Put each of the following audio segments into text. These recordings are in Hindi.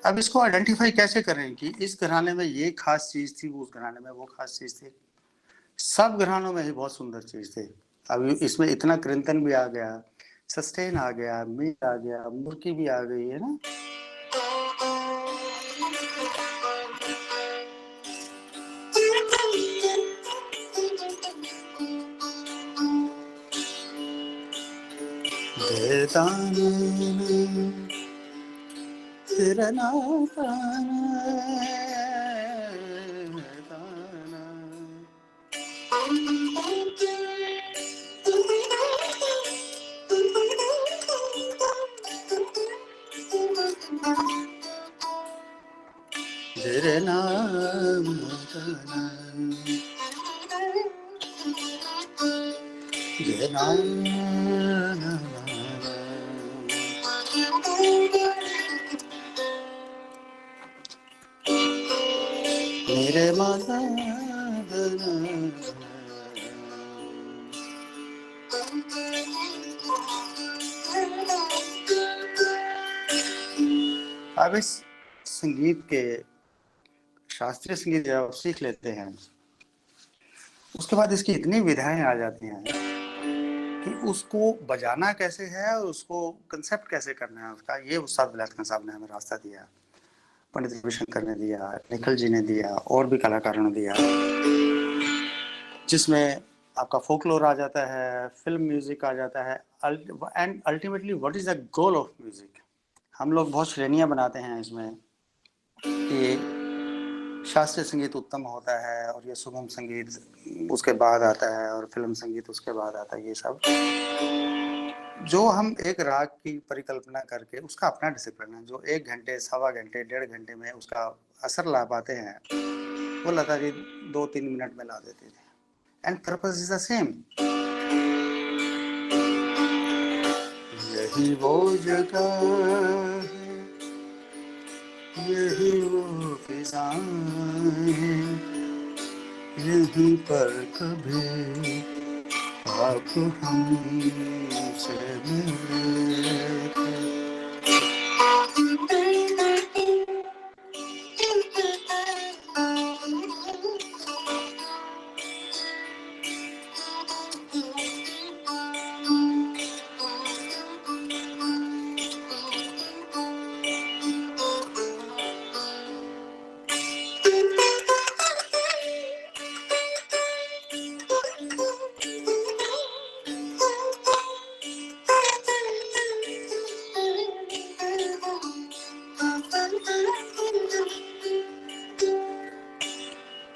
अब इसको आइडेंटिफाई कैसे करें कि इस घराने में ये खास चीज थी, उस घराने में वो खास चीज थी। सब घरानों में ही बहुत सुंदर चीज थे। अब इसमें इतना कृंतन भी आ गया, सस्टेन आ गया, मीट आ गया, मुर्गी भी आ गई है ना। तेरा तेरे नाम मेरे माता अब इस संगीत के शास्त्रीय संगीत जब आप सीख लेते हैं उसके बाद इसकी इतनी विधाएं आ जाती हैं कि उसको बजाना कैसे है और उसको कंसेप्ट कैसे करना है उसका, ये उस्ताद विलायत खान साहब ने हमें रास्ता दिया, पंडित रविशंकर ने दिया, निखिल जी ने दिया और भी कलाकारों ने दिया, जिसमें आपका फोकलोर आ जाता है, फिल्म म्यूजिक आ जाता है, and ultimately what is the goal of music. हम लोग बहुत श्रेणियां बनाते हैं इसमें कि शास्त्रीय संगीत उत्तम होता है और ये सुगम संगीत उसके बाद आता है और फिल्म संगीत उसके बाद आता है। ये सब जो हम एक राग की परिकल्पना करके उसका अपना डिसिप्लिन है, जो 1 घंटे, सवा घंटे, 1.5 घंटे में उसका असर ला पाते हैं, वो लता जी 2-3 मिनट में ला देते थे। And purpose is the same. यही वो जगह है, यही वो फिजा है, यहीं पर कभी आप हमसे मिले थे।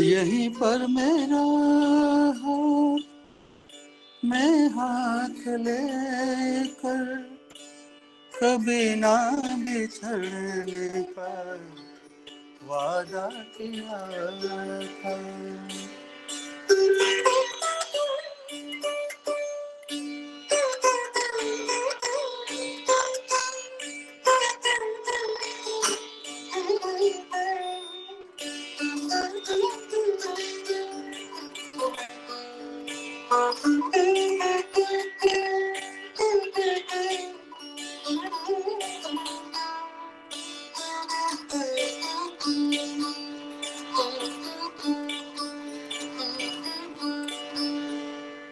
यहीं पर मेरा हाथ मैं हाथ लेकर कभी ना बिछड़ने का वादा किया था।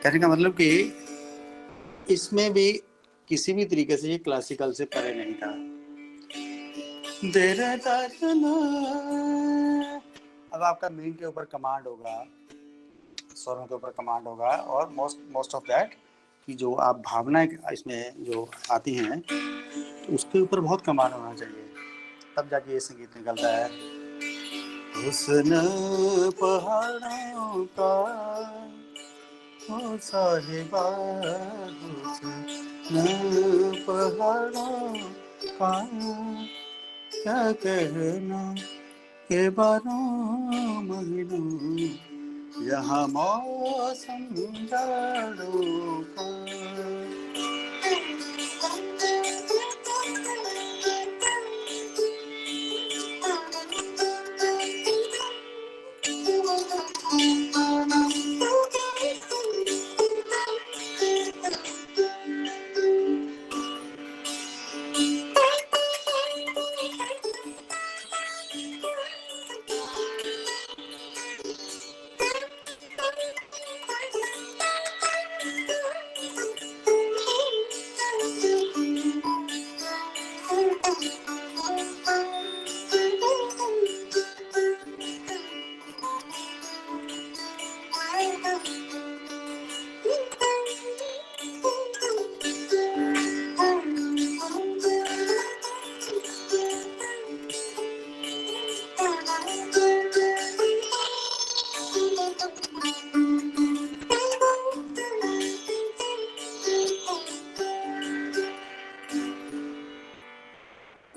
कहने का मतलब कि इसमें भी किसी भी तरीके से ये क्लासिकल से परे नहीं था। अब आपका मीन के ऊपर कमांड होगा, स्वरों के ऊपर कमांड होगा और मोस्ट ऑफ दैट कि जो आप भावनाएं इसमें जो आती हैं उसके ऊपर बहुत कमांड होना चाहिए, तब जाके ये संगीत निकलता है। हुस्न पहाड़ों का ओ साहिबा, हुस्न पहाड़ों का क्या कहना के 12 महीनों यहाँ मौसम जाड़ों का।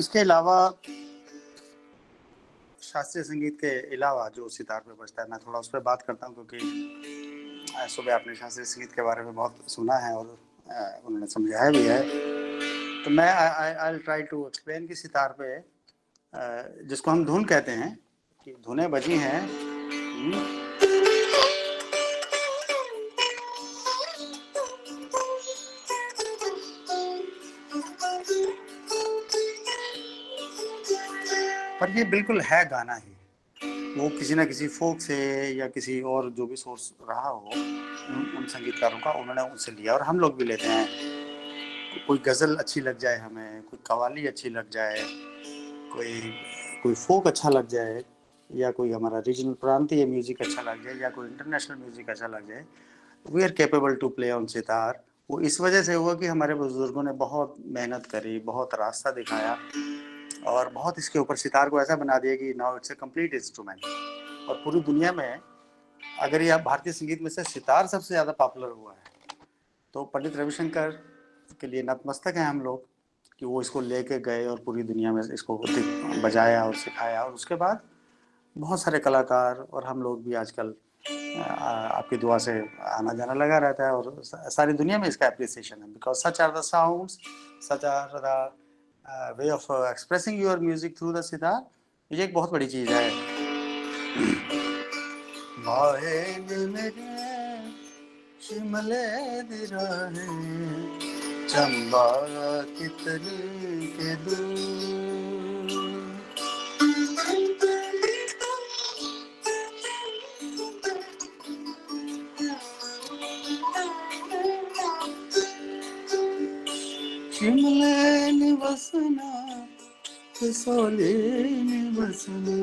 इसके अलावा शास्त्रीय संगीत के अलावा जो सितार पे बजता है, मैं थोड़ा उस पर बात करता हूँ, क्योंकि सुबह आपने शास्त्रीय संगीत के बारे में बहुत सुना है और उन्होंने समझाया भी है। तो मैं आई ट्राई टू एक्सप्लेन कि सितार पे जिसको हम धुन कहते हैं, कि धुनें बजी हैं, पर ये बिल्कुल है गाना ही। वो किसी ना किसी फोक से या किसी और जो भी सोर्स रहा हो उन संगीतकारों का, उन्होंने उनसे लिया और हम लोग भी लेते हैं। कोई गज़ल अच्छी लग जाए हमें, कोई कव्वाली अच्छी लग जाए, कोई फोक अच्छा लग जाए, या कोई हमारा रीजनल प्रांतीय म्यूजिक अच्छा लग जाए, या कोई इंटरनेशनल म्यूजिक अच्छा लग जाए, we are capable to play on sitar. वो इस वजह से हुआ कि हमारे बुजुर्गों ने बहुत मेहनत करी, बहुत रास्ता दिखाया और बहुत इसके ऊपर सितार को ऐसा बना दिया कि now it's a complete instrument. और पूरी दुनिया में अगर ये भारतीय संगीत में से सितार सबसे ज़्यादा पॉपुलर हुआ है, तो पंडित रविशंकर के लिए नतमस्तक हैं हम लोग कि वो इसको लेके गए और पूरी दुनिया में इसको बजाया और सिखाया। और उसके बाद बहुत सारे कलाकार और हम लोग भी आजकल आपकी दुआ से आना जाना लगा रहता है और सारी दुनिया में इसका एप्रिसिएशन है, because such are the sounds, such are the way of expressing your music through the sitar. ये एक बहुत बड़ी चीज़ है। शिमले दी राहें चंबा कितनी के दूर, शिमले निवसना कसोले निवसना,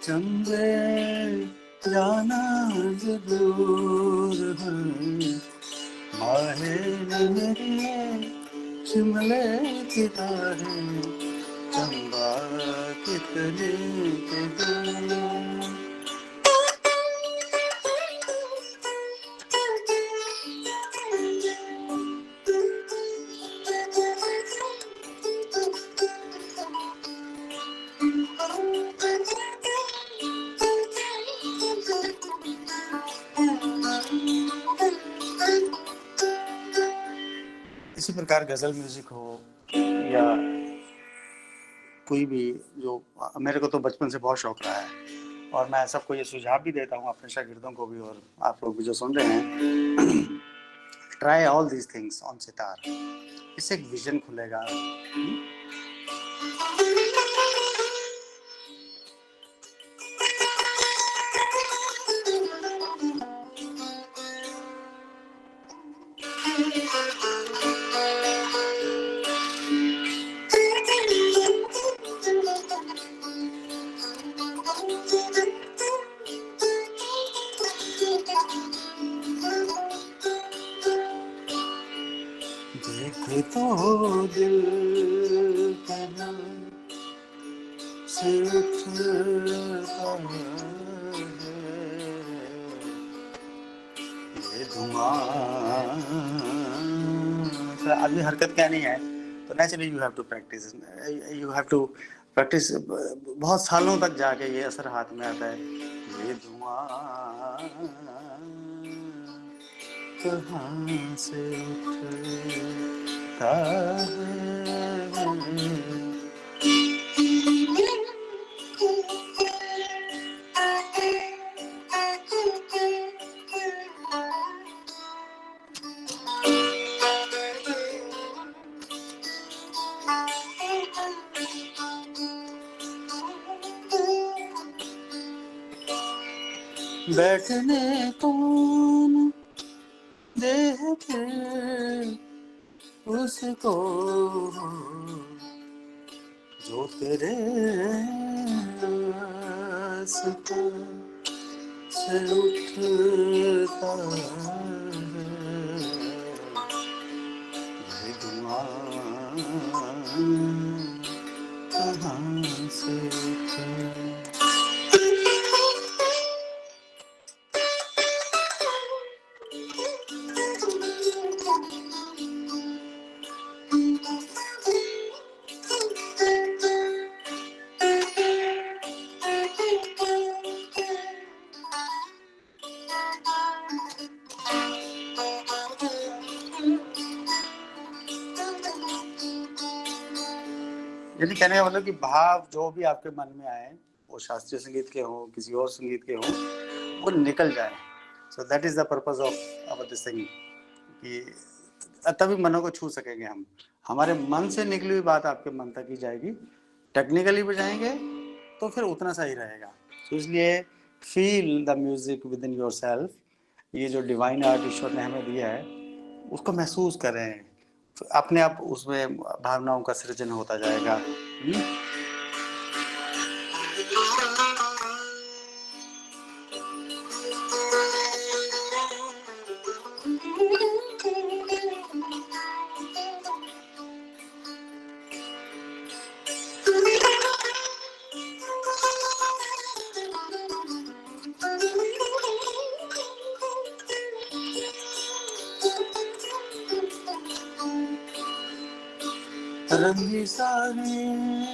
चंबे जाना जरूर है, माहे मेरी शिमले की राहें चंबा कितनी के दूर। इसी प्रकार गज़ल म्यूज़िक हो या कोई भी, जो मेरे को तो बचपन से बहुत शौक रहा है और मैं सबको ये सुझाव भी देता हूँ, अपने शागिर्दों को भी और आप लोग भी जो सुन रहे हैं, try all these things on sitar. इससे एक विजन खुलेगा। देखे तो दिल से उठता ये धुआं। अभी हरकत क्या नहीं है, तो naturally you have to practice, बहुत सालों तक जाके ये असर हाथ में आता है। ये धुआं कहाँ से उठता है, बैठने कौन देह पे उसको जो तेरे रास्ते से उठता है। ये धुआं कहाँ से उठता। यानी कहने का मतलब कि भाव जो भी आपके मन में आए, वो शास्त्रीय संगीत के हों, किसी और संगीत के हों, वो निकल जाए। So that is the purpose of our this thing, कि तभी मनों को छू सकेंगे हम। हमारे मन से निकली हुई बात आपके मन तक ही जाएगी। टेक्निकली बजाएंगे तो फिर उतना सही रहेगा। तो इसलिए feel the music with in your self. ये जो डिवाइन आर्ट ईश्वर ने हमें दिया है, उसको महसूस करें, अपने आप उसमें भावनाओं का सृजन होता जाएगा। रंगी सारे हैं,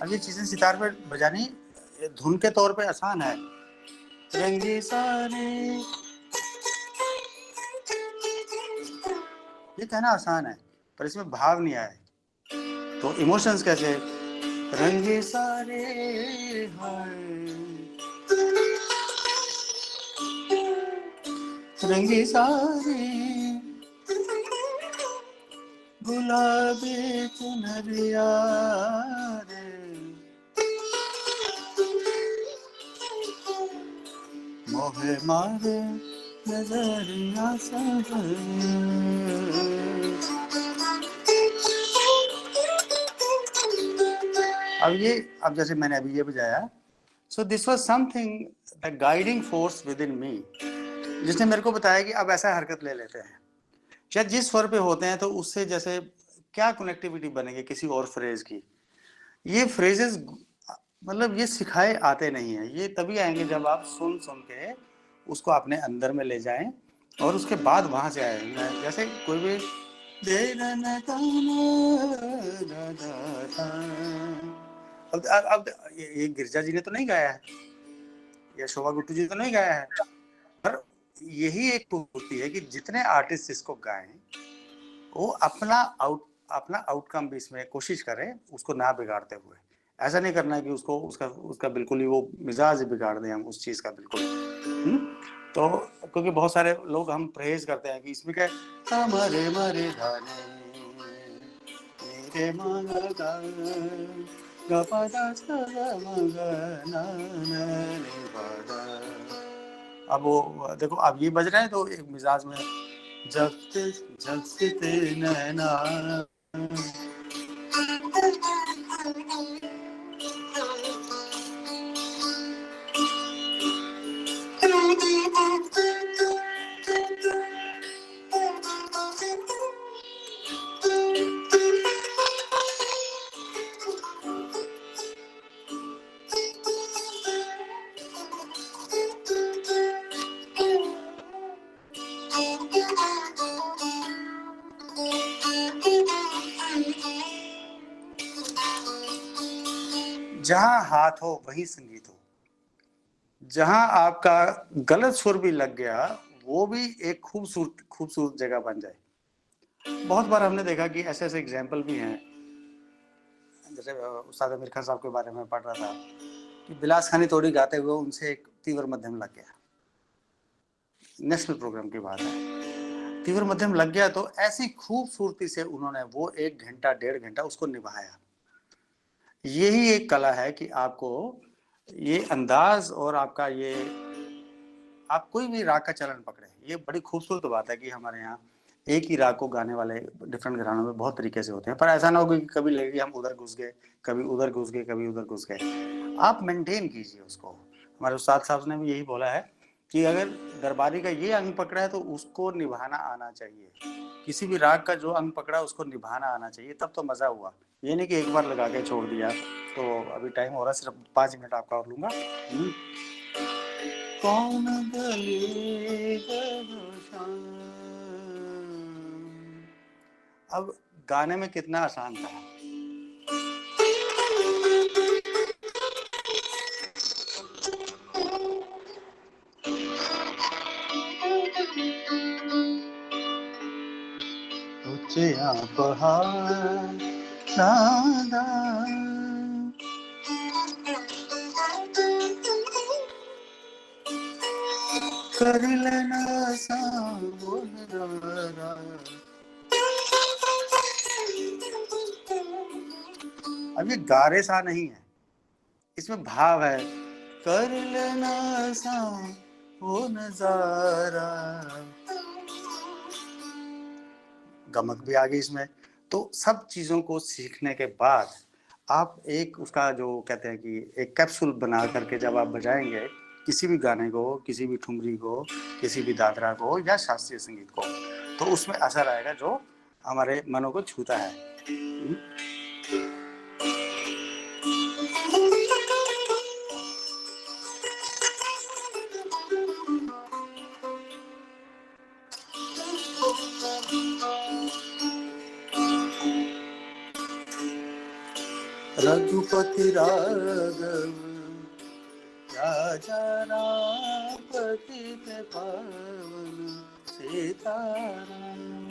अब ये चीजें सितार पे बजानी धुन के तौर पे आसान है। रंगी सारे, ये कहना आसान है, पर इसमें भाव नहीं आए तो इमोशंस कैसे? रंगे सारे रंगे सारे गुलाबी चुनरिया रे, मोहे मारे नजरिया सब। अब जैसे मैंने अभी ये बजाया, so this was something the guiding force within me, जिसने मेरे को बताया कि अब ऐसा हरकत ले लेते हैं। या जिस स्वर पे होते हैं तो उससे जैसे क्या कनेक्टिविटी बनेगी किसी और फ्रेज की। ये फ्रेजेस मतलब ये सिखाए आते नहीं है, ये तभी आएंगे जब आप सुन सुन के उसको अपने अंदर में ले जाएं और उसके बाद वहां से आएंगे। जैसे कोई भी अब ये गिरजा जी ने तो नहीं गाया है, या शोभा गुट्टू जी तो नहीं गाया है, पर यही एक होती है कि जितने आर्टिस्ट इसको गाएं वो अपना आउटकम भी इसमें कोशिश करें, उसको ना बिगाड़ते हुए। ऐसा नहीं करना कि उसका बिल्कुल ही वो मिजाज बिगाड़ दें हम उस चीज का बिल्कुल। तो क्योंकि बहुत सारे लोग हम परहेज करते हैं कि इसमें क्या हमारे मरे धाने मेरे मांगा अब वो देखो, अब ये बज रहे हैं तो एक मिजाज में जगते नैना, जहां हाथ हो वही संगीत हो। जहां आपका गलत सुर भी लग गया वो भी एक खूबसूरत जगह बन जाए। बहुत बार हमने देखा कि ऐसे ऐसे एग्जाम्पल भी हैं, जैसे उस्ताद अमीर खान साहब के बारे में पढ़ रहा था कि बिलास खानी तोड़ी गाते हुए उनसे एक तीव्र मध्यम लग गया। नेशनल प्रोग्राम की बात है, तीव्र मध्यम लग गया तो ऐसी खूबसूरती से उन्होंने वो 1 घंटा 1.5 घंटा उसको निभाया। यही एक कला है कि आपको ये अंदाज और आपका ये, आप कोई भी राग का चलन पकड़े। ये बड़ी खूबसूरत बात है कि हमारे यहाँ एक ही राग को गाने वाले डिफरेंट घरानों में बहुत तरीके से होते हैं, पर ऐसा ना हो कि कभी लगे कि हम उधर घुस गए, कभी उधर घुस गए, कभी उधर घुस गए। आप मेंटेन कीजिए उसको। हमारे उस्ताद साहब ने भी यही बोला है कि अगर दरबारी का ये अंग पकड़ा है तो उसको निभाना आना चाहिए। किसी भी राग का जो अंग पकड़ा उसको निभाना आना चाहिए, तब तो मजा हुआ। ये नहीं कि एक बार लगा के छोड़ दिया। तो अभी टाइम हो रहा है, सिर्फ 5 मिनट आपका और लूंगा। कौन अब गाने में कितना आसान था। या पहाड़ नादान कर लेना सावधान। अब ये गारे सा नहीं है, इसमें भाव है। कर लेना सा वो नजारा, गमक भी आ गई इसमें। तो सब चीज़ों को सीखने के बाद आप एक उसका जो कहते हैं कि एक कैप्सूल बना करके जब आप बजाएंगे किसी भी गाने को, किसी भी ठुमरी को, किसी भी दादरा को या शास्त्रीय संगीत को, तो उसमें असर आएगा जो हमारे मनों को छूता है। रघुपति राघव राजा राम पतित पावन सीताराम।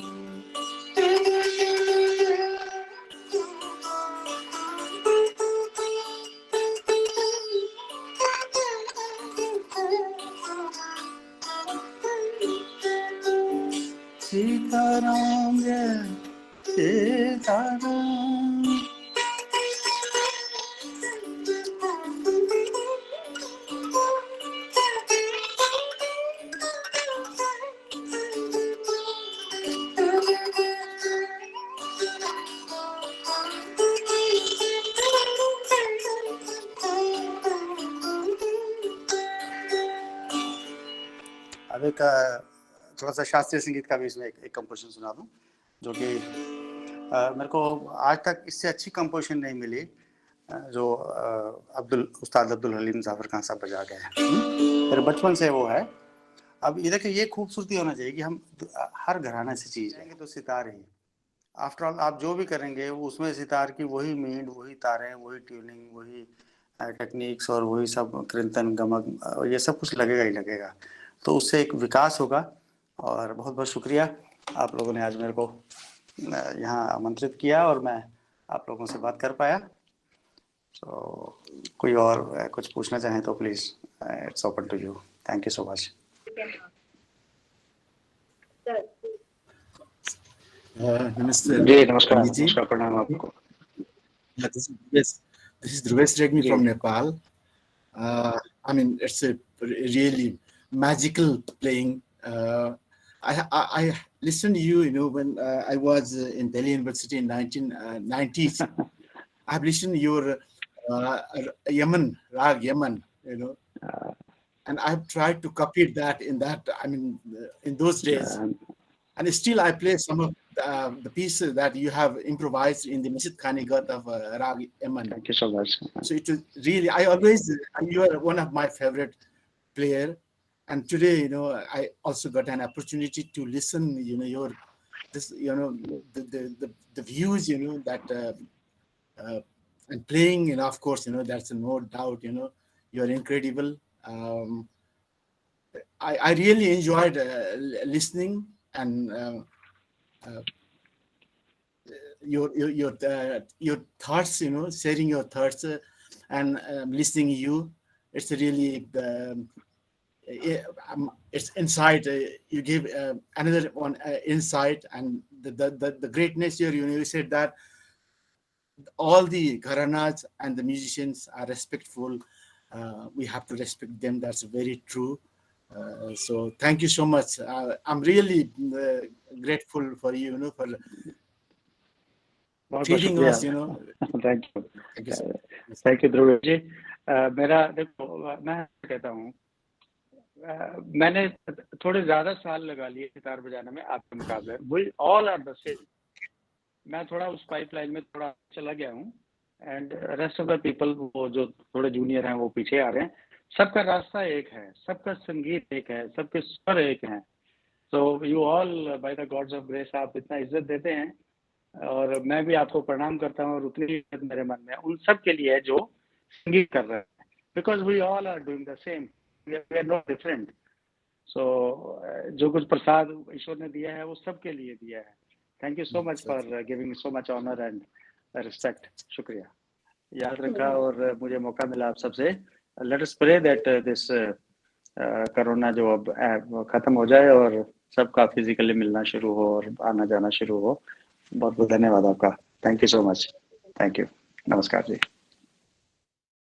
सीताराम जय सीताराम। अब एक थोड़ा सा शास्त्रीय संगीत का भी इसमें एक कंपोजिशन सुना दूं, जो कि मेरे को आज तक इससे अच्छी कंपोजिशन नहीं मिली जो उस्ताद अब्दुल हलीम जाफर खान साहब बजा गए हैं। मेरे बचपन से वो है। अब ये देखिए, ये खूबसूरती होना चाहिए कि हम हर घराने से चीज़ लेंगे तो सितार ही, आफ्टर ऑल आप जो भी करेंगे उसमें सितार की वही मींड, वही तारें, वही ट्यूनिंग, वही टेक्निक्स और वही सब कृंतन गमक, ये सब कुछ लगेगा ही लगेगा। तो उससे एक विकास होगा। और बहुत बहुत शुक्रिया आप लोगों ने आज मेरे को यहाँ आमंत्रित किया और मैं आप लोगों से बात कर पाया। तो कोई और कुछ पूछना चाहें तो please, it's open to you. Thank you so much. नमस्ते जी नमस्कार, जी। नमस्कार, प्रणाम आपको। This is Dhruvesh Regmi from Nepal. I mean, it's a really magical playing. I listened to you, when I was in Delhi University in 1990s. I've listened to your Yemen, Rag Yemen, and I've tried to copy that in those days. And still I play some of the pieces that you have improvised in the Masjid Khanigat of Rag Yemen. Thank you so much. So it was really, you are one of my favorite player. And today, I also got an opportunity to listen, the views, that and playing, of course, that's no doubt, you're incredible. I really enjoyed listening and your thoughts, sharing your thoughts and listening to you. It's really it's insight. You give another one insight, and the greatness here. You said that all the gharanas and the musicians are respectful. We have to respect them. That's very true. So thank you so much. I'm really grateful for you, for treating us, thank you Dhruv ji. मेरा देखो, मैं कहता हूँ मैंने थोड़े ज्यादा साल लगा लिए सितार बजाने में आपके मुकाबले। We all are the same. मैं थोड़ा उस पाइपलाइन में थोड़ा चला गया हूँ, and rest of the people वो जो थोड़े जूनियर हैं वो पीछे आ रहे हैं। सबका रास्ता एक है, सबका संगीत एक है, सबके स्वर एक हैं। So you all by the gods of grace आप इतना इज्जत देते हैं, और मैं भी आपको प्रणाम करता हूँ। और उतनी इज्जत मेरे मन में उन सब के लिए है जो संगीत कर रहे हैं, because we all are doing the same, we are not different. So जो कुछ प्रसाद ईश्वर ने दिया है वो सबके लिए दिया है। Thank you so much for giving so much honor and respect. शुक्रिया, याद रखा और मुझे मौका मिला आप सबसे. Let us pray that this corona जो अब खत्म हो जाए और सबका फिजिकली मिलना शुरू हो और आना जाना शुरू हो. बहुत बहुत धन्यवाद आपका. Thank you so much. Thank you. नमस्कार जी.